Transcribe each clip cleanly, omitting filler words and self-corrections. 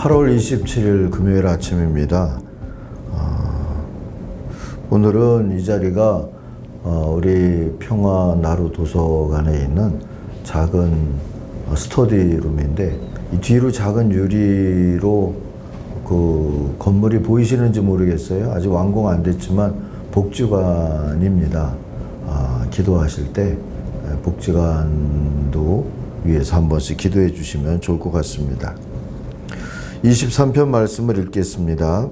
8월 27일 금요일 아침입니다. 오늘은 이 자리가 우리 평화나루 도서관에 있는 작은 스터디룸인데, 이 뒤로 작은 유리로 그 건물이 보이시는지 모르겠어요. 아직 완공 안 됐지만 복지관입니다. 기도하실 때 복지관도 위에서 한 번씩 기도해 주시면 좋을 것 같습니다. 23편 말씀을 읽겠습니다.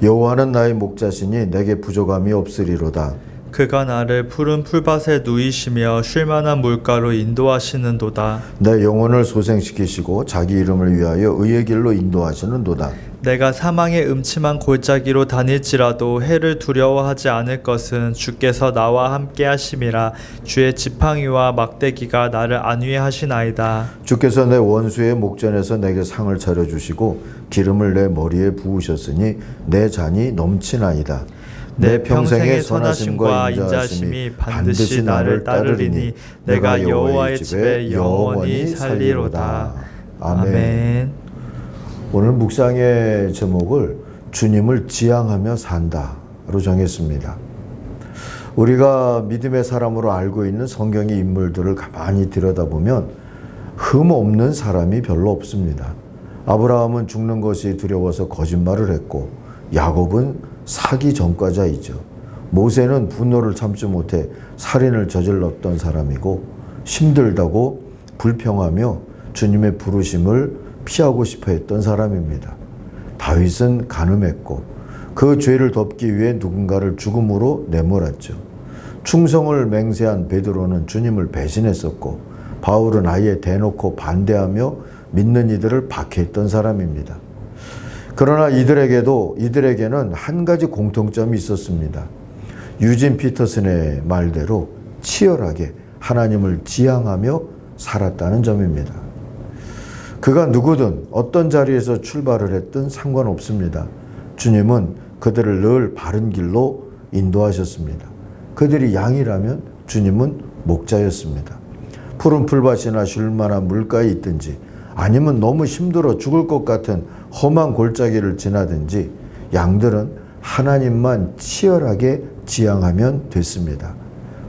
여호와는 나의 목자시니 내게 부족함이 없으리로다. 그가 나를 푸른 풀밭에 누이시며 쉴만한 물가로 인도하시는도다. 내 영혼을 소생시키시고 자기 이름을 위하여 의의 길로 인도하시는도다. 내가 사망의 음침한 골짜기로 다닐지라도 해를 두려워하지 않을 것은 주께서 나와 함께 하심이라. 주의 지팡이와 막대기가 나를 안위하시나이다. 주께서 내 원수의 목전에서 내게 상을 차려주시고 기름을 내 머리에 부으셨으니 내 잔이 넘치나이다. 내 평생의 선하심과 인자하심이 반드시 나를 따르리니 내가 여호와의 집에 영원히 살리로다. 아멘. 오늘 묵상의 제목을 주님을 지향하며 산다로 정했습니다. 우리가 믿음의 사람으로 알고 있는 성경의 인물들을 가만히 들여다보면 흠 없는 사람이 별로 없습니다. 아브라함은 죽는 것이 두려워서 거짓말을 했고, 야곱은 사기 전과자이죠. 모세는 분노를 참지 못해 살인을 저질렀던 사람이고, 힘들다고 불평하며 주님의 부르심을 피하고 싶어 했던 사람입니다. 다윗은 간음했고 그 죄를 덮기 위해 누군가를 죽음으로 내몰았죠. 충성을 맹세한 베드로는 주님을 배신했었고, 바울은 아예 대놓고 반대하며 믿는 이들을 박해했던 사람입니다. 그러나 이들에게는 한 가지 공통점이 있었습니다. 유진 피터슨의 말대로 치열하게 하나님을 지향하며 살았다는 점입니다. 그가 누구든 어떤 자리에서 출발을 했든 상관없습니다. 주님은 그들을 늘 바른 길로 인도하셨습니다. 그들이 양이라면 주님은 목자였습니다. 푸른 풀밭이나 쉴만한 물가에 있든지, 아니면 너무 힘들어 죽을 것 같은 험한 골짜기를 지나든지, 양들은 하나님만 치열하게 지향하면 됐습니다.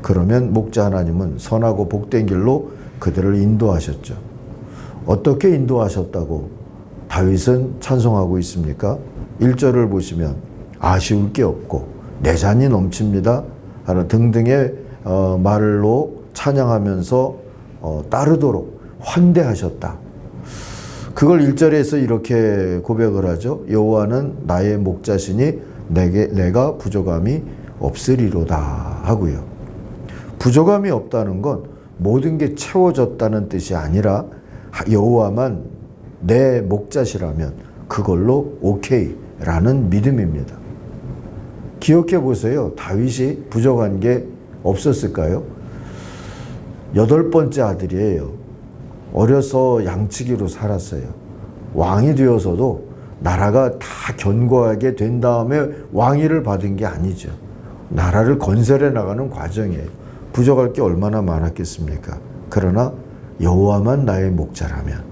그러면 목자 하나님은 선하고 복된 길로 그들을 인도하셨죠. 어떻게 인도하셨다고 다윗은 찬송하고 있습니까? 1절을 보시면 아쉬울 게 없고 내 잔이 넘칩니다 하는 등등의 말로 찬양하면서 따르도록 환대하셨다. 그걸 1절에서 이렇게 고백을 하죠. 여호와는 나의 목자시니 내가 부족함이 없으리로다 하고요. 부족함이 없다는 건 모든 게 채워졌다는 뜻이 아니라, 여호와만 내 목자시라면 그걸로 오케이라는 믿음입니다. 기억해 보세요. 다윗이 부족한 게 없었을까요? 8번째 아들이에요. 어려서 양치기로 살았어요. 왕이 되어서도 나라가 다 견고하게 된 다음에 왕위를 받은 게 아니죠. 나라를 건설해 나가는 과정이에요. 부족할 게 얼마나 많았겠습니까? 그러나 여호와만 나의 목자라면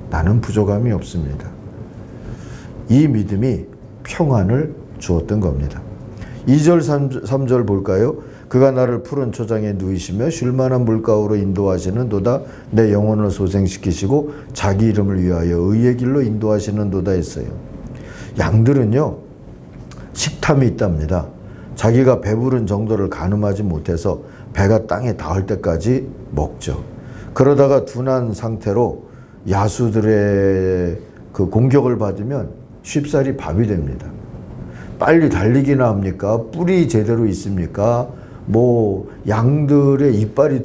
나는 부족함이 없습니다. 이 믿음이 평안을 주었던 겁니다. 2절 3절 볼까요? 그가 나를 푸른 초장에 누이시며 쉴만한 물가로 인도하시는도다. 내 영혼을 소생시키시고 자기 이름을 위하여 의의 길로 인도하시는도다 했어요. 양들은요, 식탐이 있답니다. 자기가 배부른 정도를 가늠하지 못해서 배가 땅에 닿을 때까지 먹죠. 그러다가 둔한 상태로 야수들의 그 공격을 받으면 쉽사리 밥이 됩니다. 빨리 달리기나 합니까? 뿔이 제대로 있습니까? 양들의 이빨이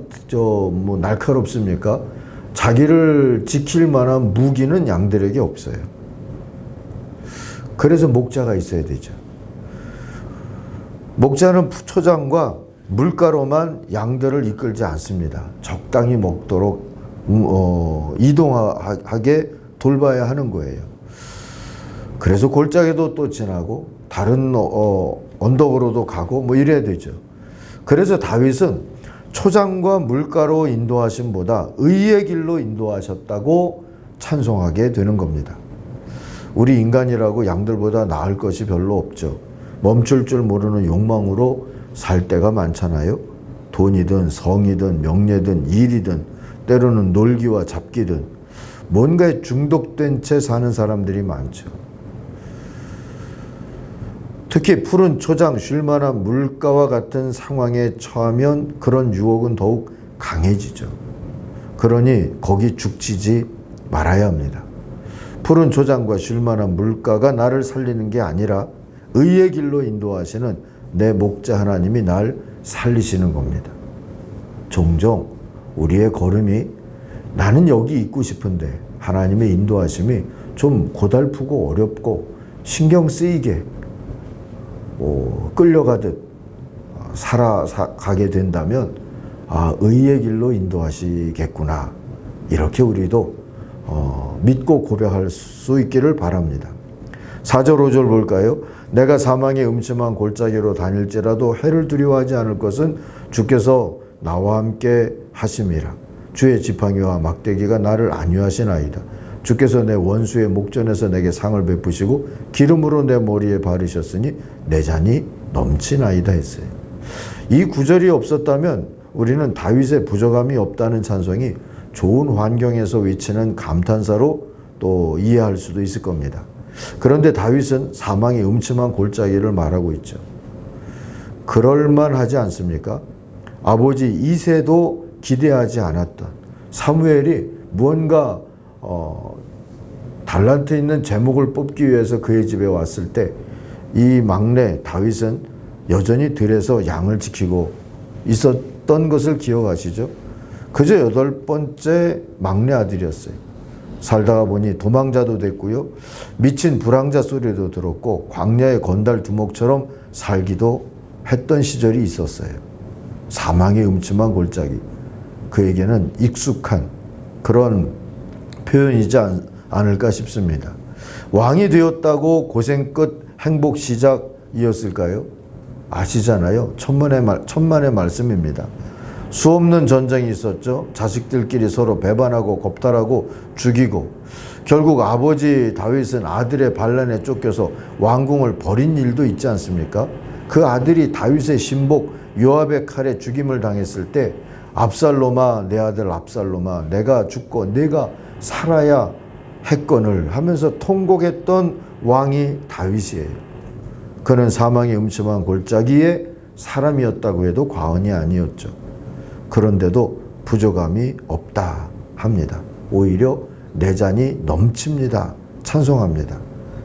날카롭습니까? 자기를 지킬 만한 무기는 양들에게 없어요. 그래서 목자가 있어야 되죠. 목자는 초장과 물가로만 양들을 이끌지 않습니다. 적당히 먹도록 이동하게 돌봐야 하는 거예요. 그래서 골짜기도 또 지나고 다른 언덕으로도 가고 이래야 되죠. 그래서 다윗은 초장과 물가로 인도하심보다 의의 길로 인도하셨다고 찬송하게 되는 겁니다. 우리 인간이라고 양들보다 나을 것이 별로 없죠. 멈출 줄 모르는 욕망으로 살 때가 많잖아요. 돈이든 성이든 명예든 일이든 때로는 놀기와 잡기든 뭔가에 중독된 채 사는 사람들이 많죠. 특히 푸른 초장, 쉴만한 물가와 같은 상황에 처하면 그런 유혹은 더욱 강해지죠. 그러니 거기 죽치지 말아야 합니다. 푸른 초장과 쉴만한 물가가 나를 살리는 게 아니라 의의 길로 인도하시는 내 목자 하나님이 날 살리시는 겁니다. 종종 우리의 걸음이 나는 여기 있고 싶은데 하나님의 인도하심이 좀 고달프고 어렵고 신경 쓰이게 끌려가듯 살아가게 된다면 의의 길로 인도하시겠구나. 이렇게 우리도 믿고 고백할 수 있기를 바랍니다. 4절 5절 볼까요? 내가 사망의 음침한 골짜기로 다닐지라도 해를 두려워하지 않을 것은 주께서 나와 함께 하심이라. 주의 지팡이와 막대기가 나를 안위하시나이다. 주께서 내 원수의 목전에서 내게 상을 베푸시고 기름으로 내 머리에 바르셨으니 내 잔이 넘치나이다 했어요. 이 구절이 없었다면 우리는 다윗의 부족함이 없다는 찬송이 좋은 환경에서 외치는 감탄사로 또 이해할 수도 있을 겁니다. 그런데 다윗은 사망의 음침한 골짜기를 말하고 있죠. 그럴만하지 않습니까? 아버지 이새도 기대하지 않았던 사무엘이 무언가 달란트 있는 제목을 뽑기 위해서 그의 집에 왔을 때 이 막내 다윗은 여전히 들에서 양을 지키고 있었던 것을 기억하시죠? 그저 8번째 막내 아들이었어요. 살다가 보니 도망자도 됐고요. 미친 불황자 소리도 들었고 광야의 건달 두목처럼 살기도 했던 시절이 있었어요. 사망의 음침한 골짜기. 그에게는 익숙한 그런 표현이지 않을까 싶습니다. 왕이 되었다고 고생 끝 행복 시작이었을까요? 아시잖아요. 천만의 말씀입니다. 수없는 전쟁이 있었죠. 자식들끼리 서로 배반하고 겁탈하고 죽이고 결국 아버지 다윗은 아들의 반란에 쫓겨서 왕궁을 버린 일도 있지 않습니까? 그 아들이 다윗의 신복 요압의 칼에 죽임을 당했을 때 압살롬아 내 아들 압살롬아 내가 죽고 내가 살아야 했거늘 하면서 통곡했던 왕이 다윗이에요. 그는 사망의 음침한 골짜기에 사람이었다고 해도 과언이 아니었죠. 그런데도 부족함이 없다 합니다. 오히려 내 잔이 넘칩니다. 찬송합니다.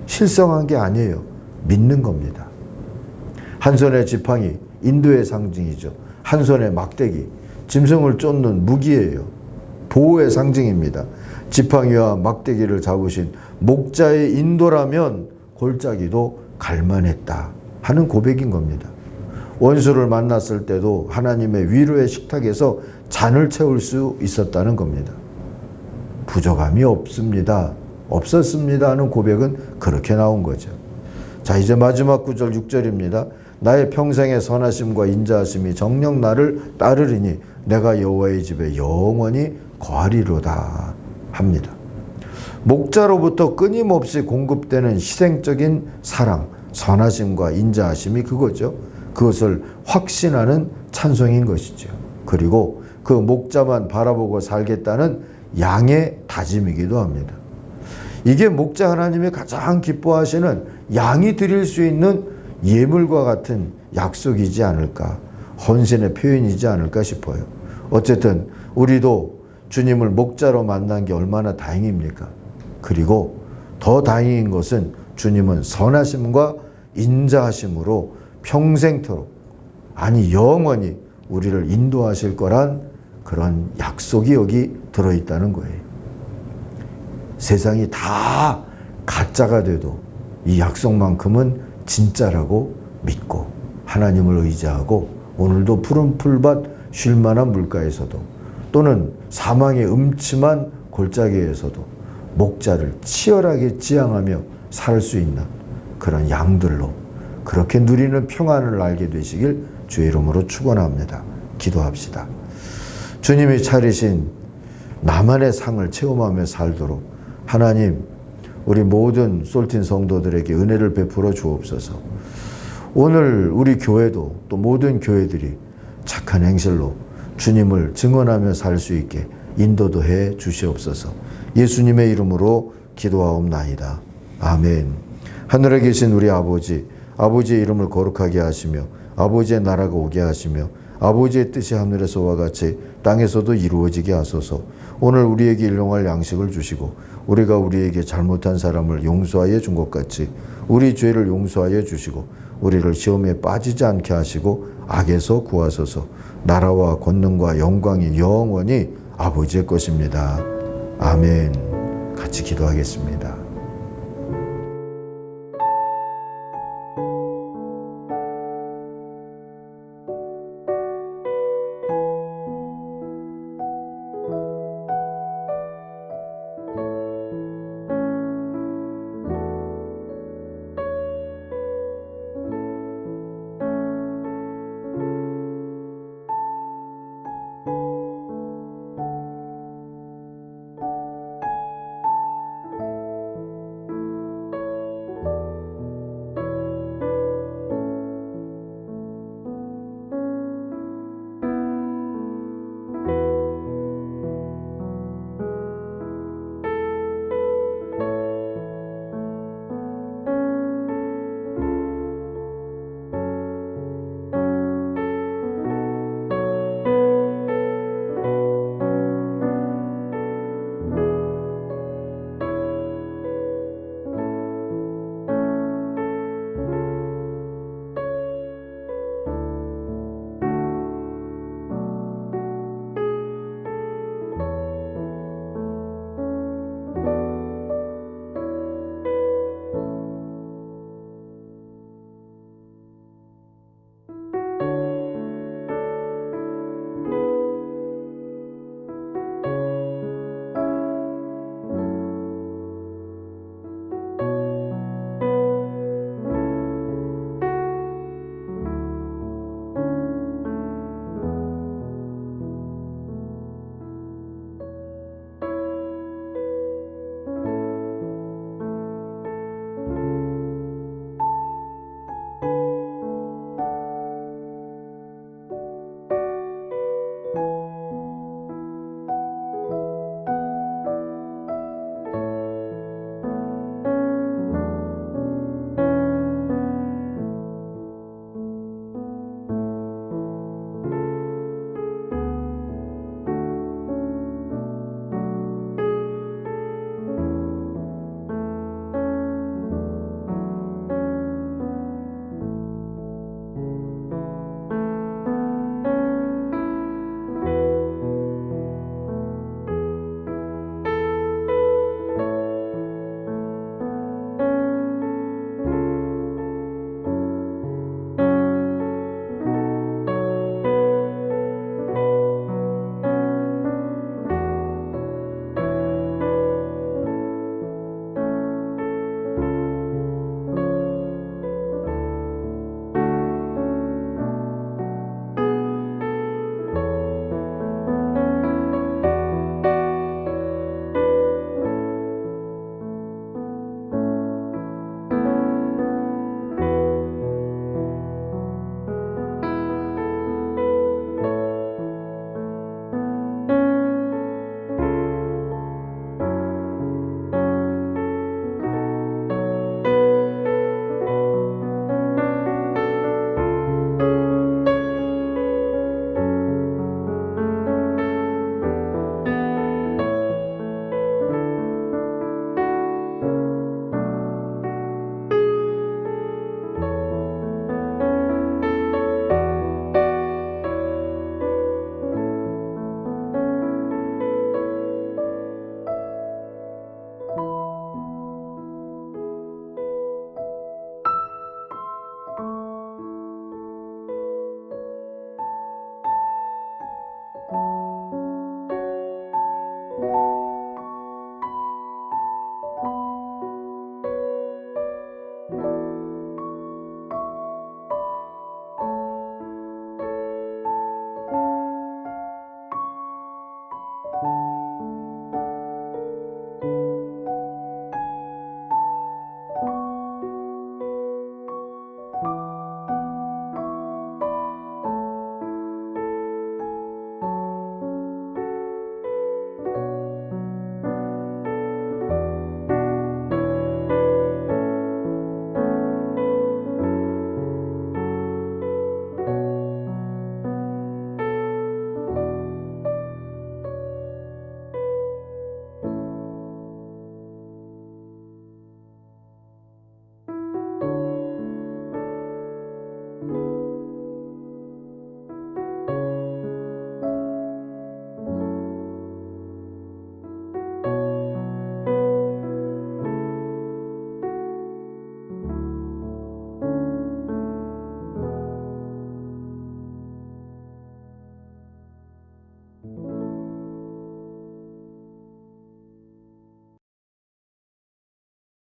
실성한 게 아니에요. 믿는 겁니다. 한 손에 지팡이, 인도의 상징이죠. 한 손에 막대기, 짐승을 쫓는 무기예요. 보호의 상징입니다. 지팡이와 막대기를 잡으신 목자의 인도라면 골짜기도 갈만했다 하는 고백인 겁니다. 원수를 만났을 때도 하나님의 위로의 식탁에서 잔을 채울 수 있었다는 겁니다. 부족함이 없었습니다 하는 고백은 그렇게 나온 거죠. 자, 이제 마지막 구절 6절입니다. 나의 평생의 선하심과 인자하심이 정녕 나를 따르리니 내가 여호와의 집에 영원히 거하리로다 합니다. 목자로부터 끊임없이 공급되는 희생적인 사랑, 선하심과 인자하심이 그거죠. 그것을 확신하는 찬송인 것이죠. 그리고 그 목자만 바라보고 살겠다는 양의 다짐이기도 합니다. 이게 목자 하나님이 가장 기뻐하시는 양이 드릴 수 있는 예물과 같은 약속이지 않을까, 헌신의 표현이지 않을까 싶어요. 어쨌든 우리도 주님을 목자로 만난 게 얼마나 다행입니까? 그리고 더 다행인 것은 주님은 선하심과 인자하심으로 평생토록, 아니 영원히 우리를 인도하실 거란 그런 약속이 여기 들어있다는 거예요. 세상이 다 가짜가 돼도 이 약속만큼은 진짜라고 믿고 하나님을 의지하고 오늘도 푸른 풀밭 쉴 만한 물가에서도 또는 사망의 음침한 골짜기에서도 목자를 치열하게 지향하며 살 수 있는 그런 양들로 그렇게 누리는 평안을 알게 되시길 주의 이름으로 축원합니다. 기도합시다. 주님이 차리신 나만의 상을 체험하며 살도록 하나님, 우리 모든 솔틴 성도들에게 은혜를 베풀어 주옵소서. 오늘 우리 교회도 또 모든 교회들이 착한 행실로 주님을 증언하며 살 수 있게 인도도 해 주시옵소서. 예수님의 이름으로 기도하옵나이다. 아멘. 하늘에 계신 우리 아버지, 아버지의 이름을 거룩하게 하시며 아버지의 나라가 오게 하시며 아버지의 뜻이 하늘에서와 같이 땅에서도 이루어지게 하소서. 오늘 우리에게 일용할 양식을 주시고 우리가 우리에게 잘못한 사람을 용서하여 준 것 같이 우리 죄를 용서하여 주시고 우리를 시험에 빠지지 않게 하시고 악에서 구하소서. 나라와 권능과 영광이 영원히 아버지의 것입니다. 아멘. 같이 기도하겠습니다.